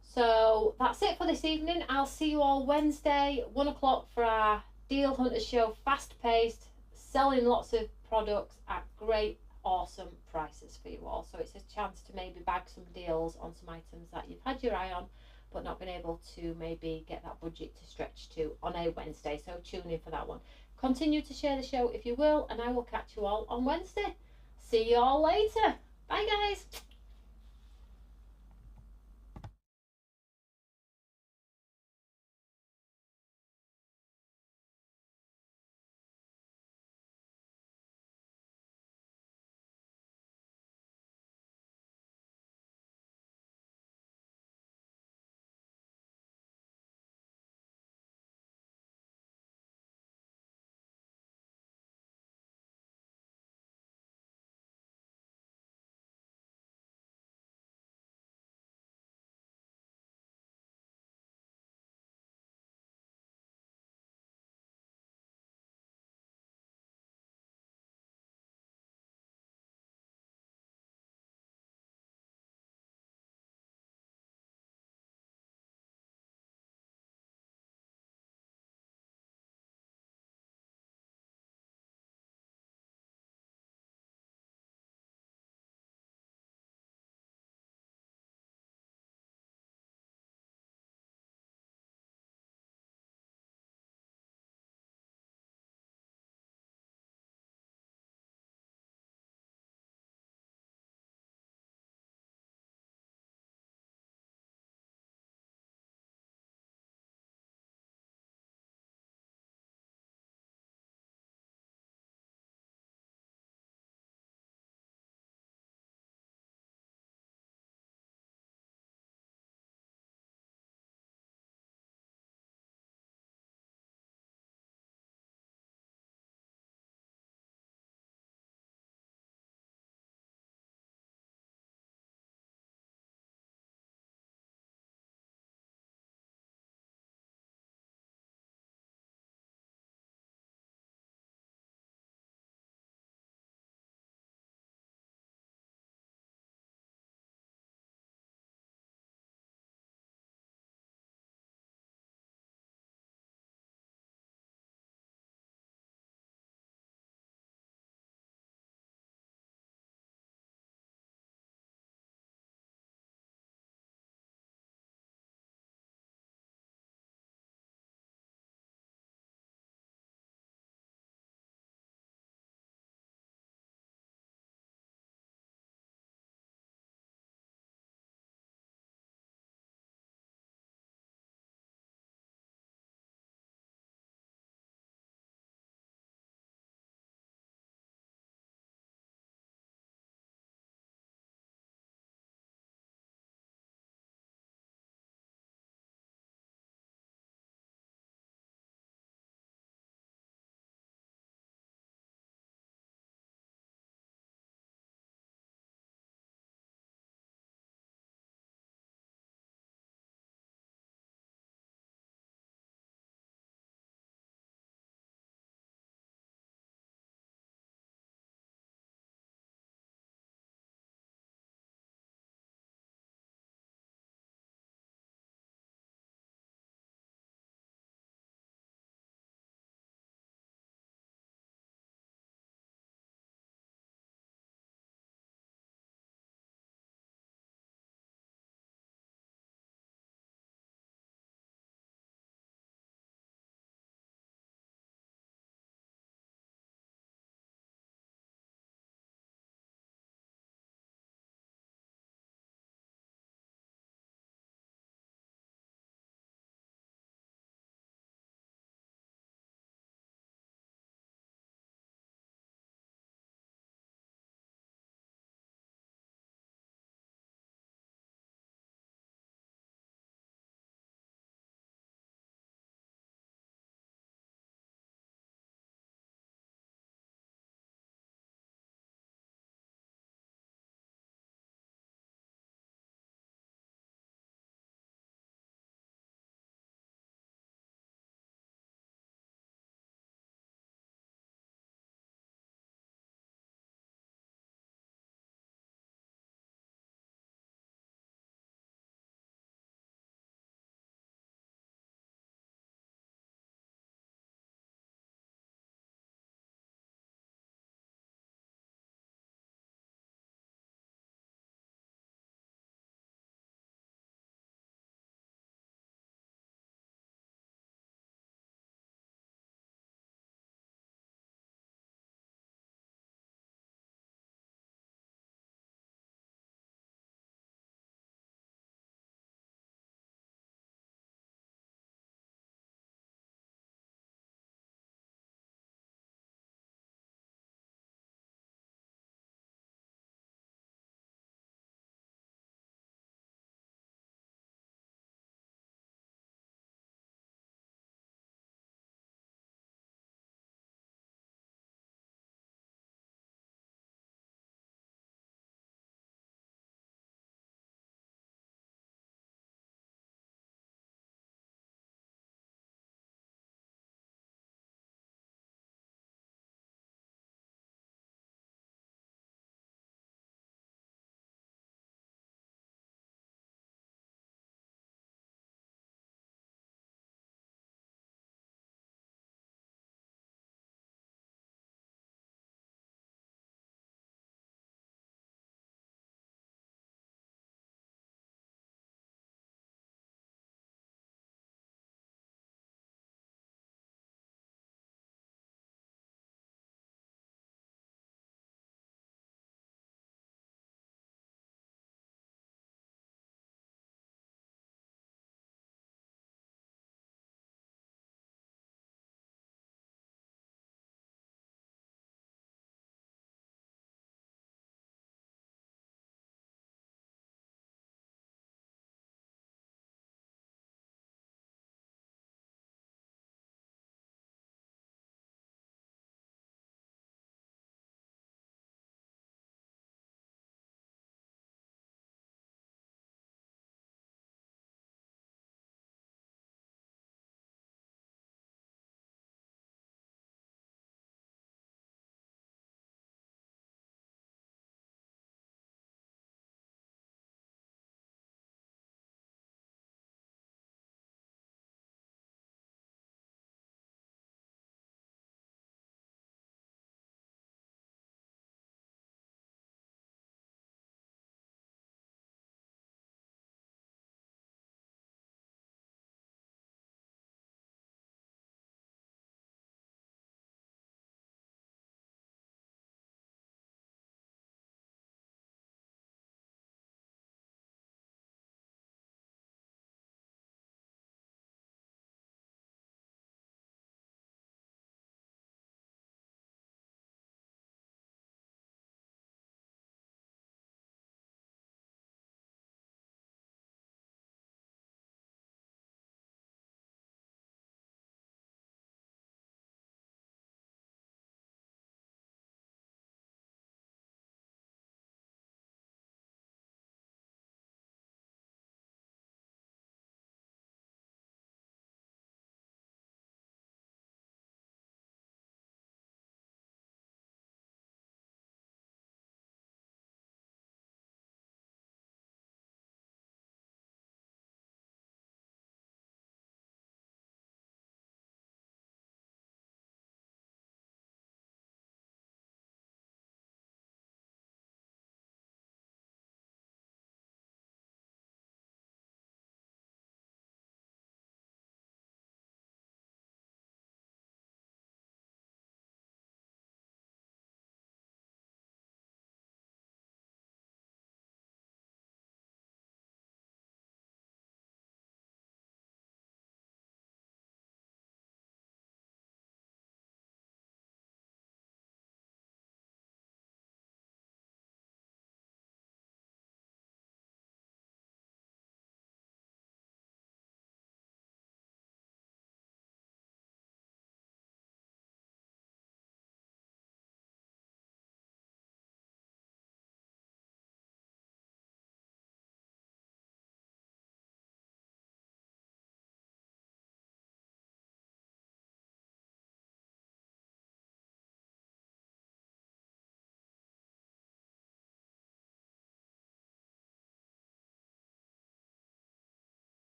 So that's it for this evening. I'll see you all Wednesday, 1 o'clock, for our Deal Hunters show. Fast paced, selling lots of products at great, awesome prices for you all. So it's a chance to maybe bag some deals on some items that you've had your eye on but not been able to maybe get that budget to stretch to on a Wednesday. So tune in for that one. Continue to share the show if you will, and I will catch you all on Wednesday. See you all later. Bye guys.